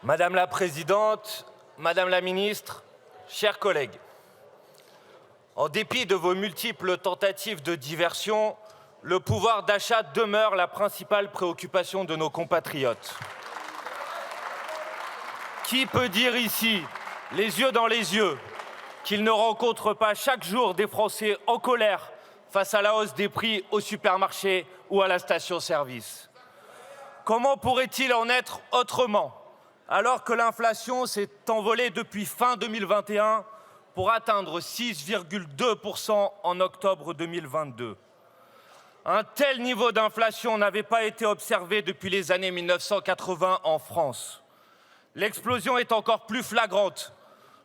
Madame la Présidente, Madame la Ministre, chers collègues, en dépit de vos multiples tentatives de diversion, le pouvoir d'achat demeure la principale préoccupation de nos compatriotes. Qui peut dire ici, les yeux dans les yeux, qu'il ne rencontre pas chaque jour des Français en colère face à la hausse des prix au supermarché ou à la station-service? Comment pourrait-il en être autrement, alors que l'inflation s'est envolée depuis fin 2021 pour atteindre 6,2% en octobre 2022. Un tel niveau d'inflation n'avait pas été observé depuis les années 1980 en France. L'explosion est encore plus flagrante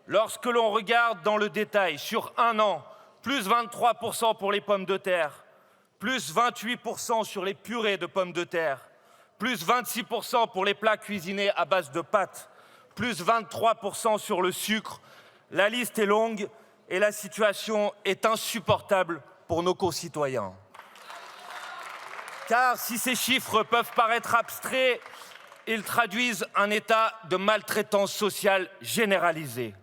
lorsque l'on regarde dans le détail. Sur un an, plus 23% pour les pommes de terre, plus 28% sur les purées de pommes de terre, plus 26% pour les plats cuisinés à base de pâtes, plus 23% sur le sucre. La liste est longue et la situation est insupportable pour nos concitoyens. Car si ces chiffres peuvent paraître abstraits, ils traduisent un état de maltraitance sociale généralisée.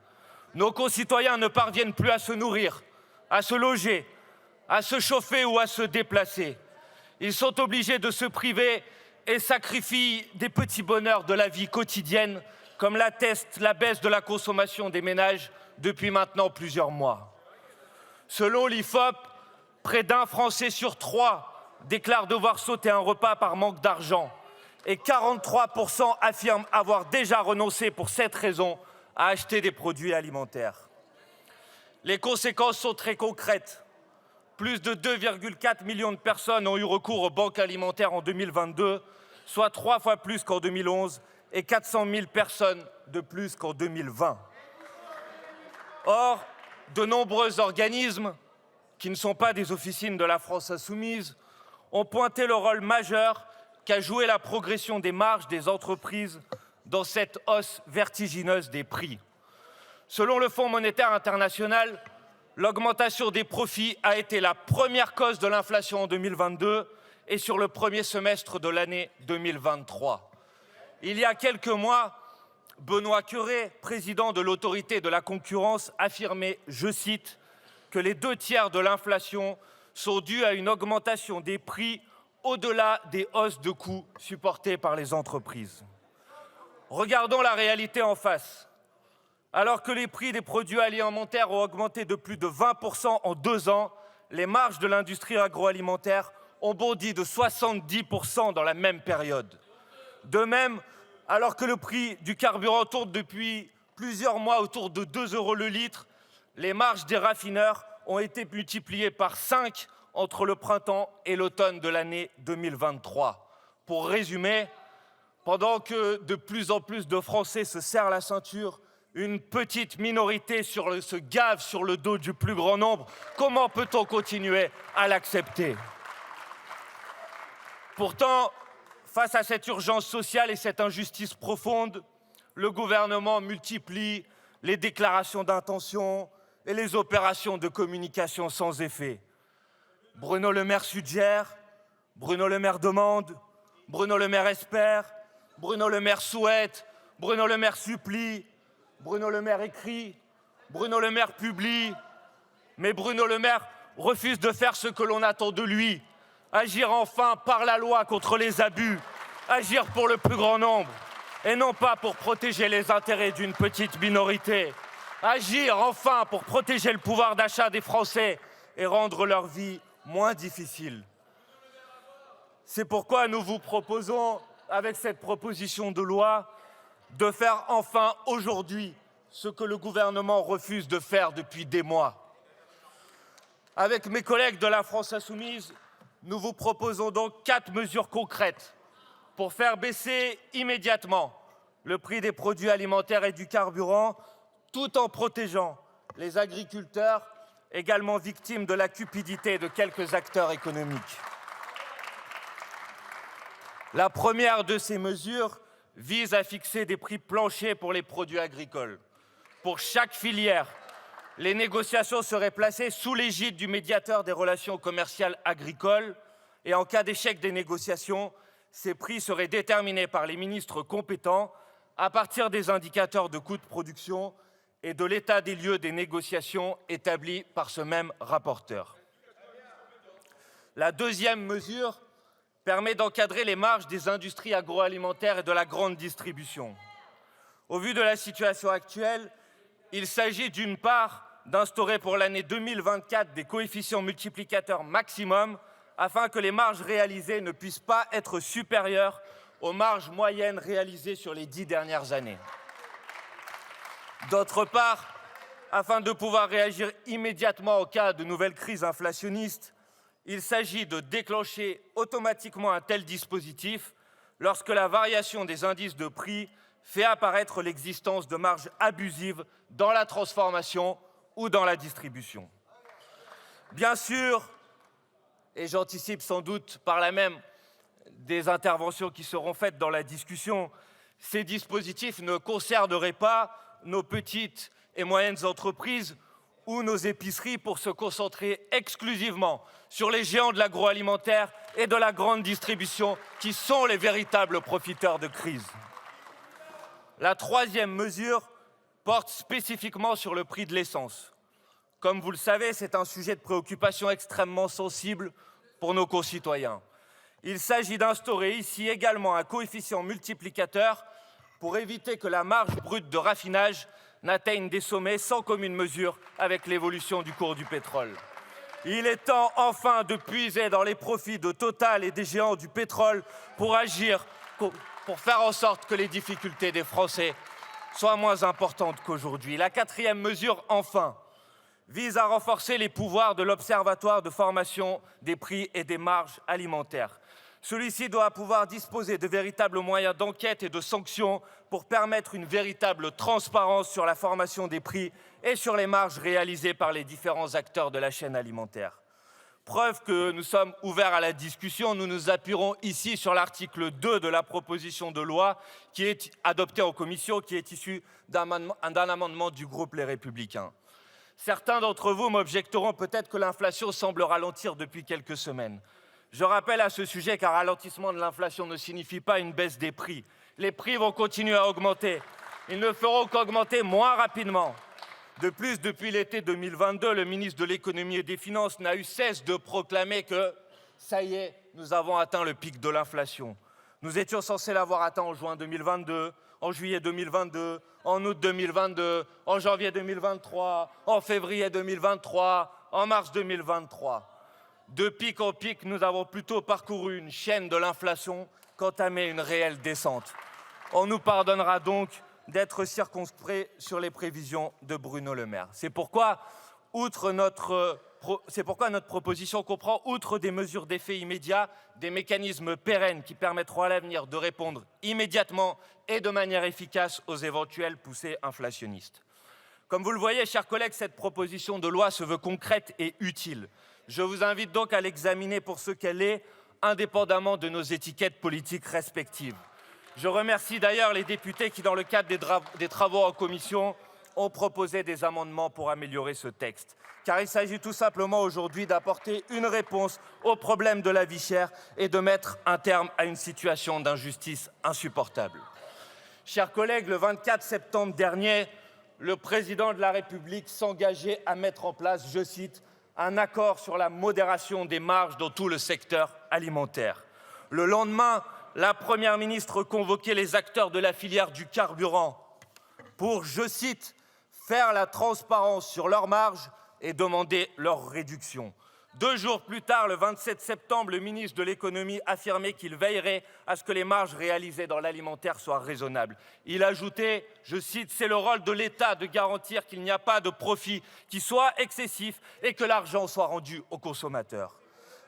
Nos concitoyens ne parviennent plus à se nourrir, à se loger, à se chauffer ou à se déplacer. Ils sont obligés de se priver et sacrifient des petits bonheurs de la vie quotidienne, comme l'atteste la baisse de la consommation des ménages depuis maintenant plusieurs mois. Selon l'IFOP, près d'un Français sur 3 déclare devoir sauter un repas par manque d'argent et 43% affirment avoir déjà renoncé pour cette raison à acheter des produits alimentaires. Les conséquences sont très concrètes. Plus de 2,4 millions de personnes ont eu recours aux banques alimentaires en 2022, soit 3 fois plus qu'en 2011 et 400 000 personnes de plus qu'en 2020. Or, de nombreux organismes, qui ne sont pas des officines de la France insoumise, ont pointé le rôle majeur qu'a joué la progression des marges des entreprises dans cette hausse vertigineuse des prix. Selon le Fonds monétaire international, l'augmentation des profits a été la première cause de l'inflation en 2022 et sur le premier semestre de l'année 2023. Il y a quelques mois, Benoît Cœuré, président de l'autorité de la concurrence, affirmait, je cite, que les 2/3 de l'inflation sont dus à une augmentation des prix au-delà des hausses de coûts supportées par les entreprises. Regardons la réalité en face. Alors que les prix des produits alimentaires ont augmenté de plus de 20% en 2 ans, les marges de l'industrie agroalimentaire ont bondi de 70% dans la même période. De même, alors que le prix du carburant tourne depuis plusieurs mois autour de 2 € le litre, les marges des raffineurs ont été multipliées par 5 entre le printemps et l'automne de l'année 2023. Pour résumer, pendant que de plus en plus de Français se serrent la ceinture, une petite minorité se gave sur le dos du plus grand nombre. Comment peut-on continuer à l'accepter? Pourtant, face à cette urgence sociale et cette injustice profonde, le gouvernement multiplie les déclarations d'intention et les opérations de communication sans effet. Bruno Le Maire suggère, Bruno Le Maire demande, Bruno Le Maire espère, Bruno Le Maire souhaite, Bruno Le Maire supplie, Bruno Le Maire écrit, Bruno Le Maire publie. Mais Bruno Le Maire refuse de faire ce que l'on attend de lui, agir enfin par la loi contre les abus, agir pour le plus grand nombre et non pas pour protéger les intérêts d'une petite minorité, agir enfin pour protéger le pouvoir d'achat des Français et rendre leur vie moins difficile. C'est pourquoi nous vous proposons, avec cette proposition de loi, de faire enfin aujourd'hui ce que le gouvernement refuse de faire depuis des mois. Avec mes collègues de la France insoumise, nous vous proposons donc 4 mesures concrètes pour faire baisser immédiatement le prix des produits alimentaires et du carburant, tout en protégeant les agriculteurs, également victimes de la cupidité de quelques acteurs économiques. La première de ces mesures vise à fixer des prix planchers pour les produits agricoles. Pour chaque filière, les négociations seraient placées sous l'égide du médiateur des relations commerciales agricoles et en cas d'échec des négociations, ces prix seraient déterminés par les ministres compétents à partir des indicateurs de coûts de production et de l'état des lieux des négociations établis par ce même rapporteur. La deuxième mesure permet d'encadrer les marges des industries agroalimentaires et de la grande distribution. Au vu de la situation actuelle, il s'agit d'une part d'instaurer pour l'année 2024 des coefficients multiplicateurs maximum afin que les marges réalisées ne puissent pas être supérieures aux marges moyennes réalisées sur les 10 dernières années. D'autre part, afin de pouvoir réagir immédiatement en cas de nouvelle crise inflationniste, il s'agit de déclencher automatiquement un tel dispositif lorsque la variation des indices de prix fait apparaître l'existence de marges abusives dans la transformation ou dans la distribution. Bien sûr, et j'anticipe sans doute par là même des interventions qui seront faites dans la discussion, ces dispositifs ne concerneraient pas nos petites et moyennes entreprises ou nos épiceries pour se concentrer exclusivement sur les géants de l'agroalimentaire et de la grande distribution qui sont les véritables profiteurs de crise. La troisième mesure porte spécifiquement sur le prix de l'essence. Comme vous le savez, c'est un sujet de préoccupation extrêmement sensible pour nos concitoyens. Il s'agit d'instaurer ici également un coefficient multiplicateur pour éviter que la marge brute de raffinage n'atteigne des sommets sans commune mesure avec l'évolution du cours du pétrole. Il est temps enfin de puiser dans les profits de Total et des géants du pétrole pour agir, pour faire en sorte que les difficultés des Français soient moins importantes qu'aujourd'hui. La quatrième mesure, enfin, vise à renforcer les pouvoirs de l'Observatoire de formation des prix et des marges alimentaires. Celui-ci doit pouvoir disposer de véritables moyens d'enquête et de sanctions pour permettre une véritable transparence sur la formation des prix et sur les marges réalisées par les différents acteurs de la chaîne alimentaire. Preuve que nous sommes ouverts à la discussion, nous nous appuierons ici sur l'article 2 de la proposition de loi qui est adoptée en commission, qui est issue d'un amendement du groupe Les Républicains. Certains d'entre vous m'objecteront peut-être que l'inflation semble ralentir depuis quelques semaines. Je rappelle à ce sujet qu'un ralentissement de l'inflation ne signifie pas une baisse des prix. Les prix vont continuer à augmenter. Ils ne feront qu'augmenter moins rapidement. De plus, depuis l'été 2022, le ministre de l'Économie et des Finances n'a eu cesse de proclamer que, ça y est, nous avons atteint le pic de l'inflation. Nous étions censés l'avoir atteint en juin 2022, en juillet 2022, en août 2022, en janvier 2023, en février 2023, en mars 2023. De pic en pic, nous avons plutôt parcouru une chaîne de l'inflation qu'entamé une réelle descente. On nous pardonnera donc d'être circonspect sur les prévisions de Bruno Le Maire. C'est pourquoi notre proposition comprend, outre des mesures d'effet immédiat, des mécanismes pérennes qui permettront à l'avenir de répondre immédiatement et de manière efficace aux éventuelles poussées inflationnistes. Comme vous le voyez, chers collègues, cette proposition de loi se veut concrète et utile. Je vous invite donc à l'examiner pour ce qu'elle est, indépendamment de nos étiquettes politiques respectives. Je remercie d'ailleurs les députés qui, dans le cadre des travaux en commission, ont proposé des amendements pour améliorer ce texte. Car il s'agit tout simplement aujourd'hui d'apporter une réponse au problème de la vie chère et de mettre un terme à une situation d'injustice insupportable. Chers collègues, le 24 septembre dernier, le président de la République s'engageait à mettre en place, je cite, un accord sur la modération des marges dans tout le secteur alimentaire. Le lendemain, la Première ministre convoquait les acteurs de la filière du carburant pour, je cite, faire la transparence sur leurs marges et demander leur réduction. 2 jours plus tard, le 27 septembre, le ministre de l'Économie affirmait qu'il veillerait à ce que les marges réalisées dans l'alimentaire soient raisonnables. Il ajoutait, je cite, « C'est le rôle de l'État de garantir qu'il n'y a pas de profit qui soit excessif et que l'argent soit rendu aux consommateurs. »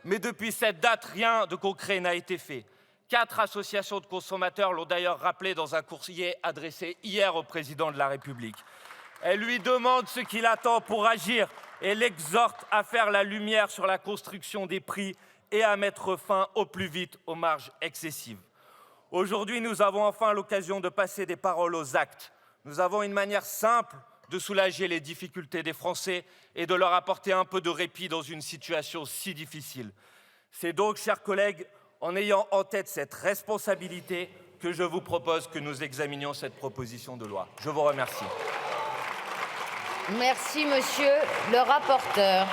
Mais depuis cette date, rien de concret n'a été fait. 4 associations de consommateurs l'ont d'ailleurs rappelé dans un courrier adressé hier au président de la République. Elle lui demande ce qu'il attend pour agir et l'exhorte à faire la lumière sur la construction des prix et à mettre fin au plus vite aux marges excessives. Aujourd'hui, nous avons enfin l'occasion de passer des paroles aux actes. Nous avons une manière simple de soulager les difficultés des Français et de leur apporter un peu de répit dans une situation si difficile. C'est donc, chers collègues, en ayant en tête cette responsabilité que je vous propose que nous examinions cette proposition de loi. Je vous remercie. Merci, monsieur le rapporteur.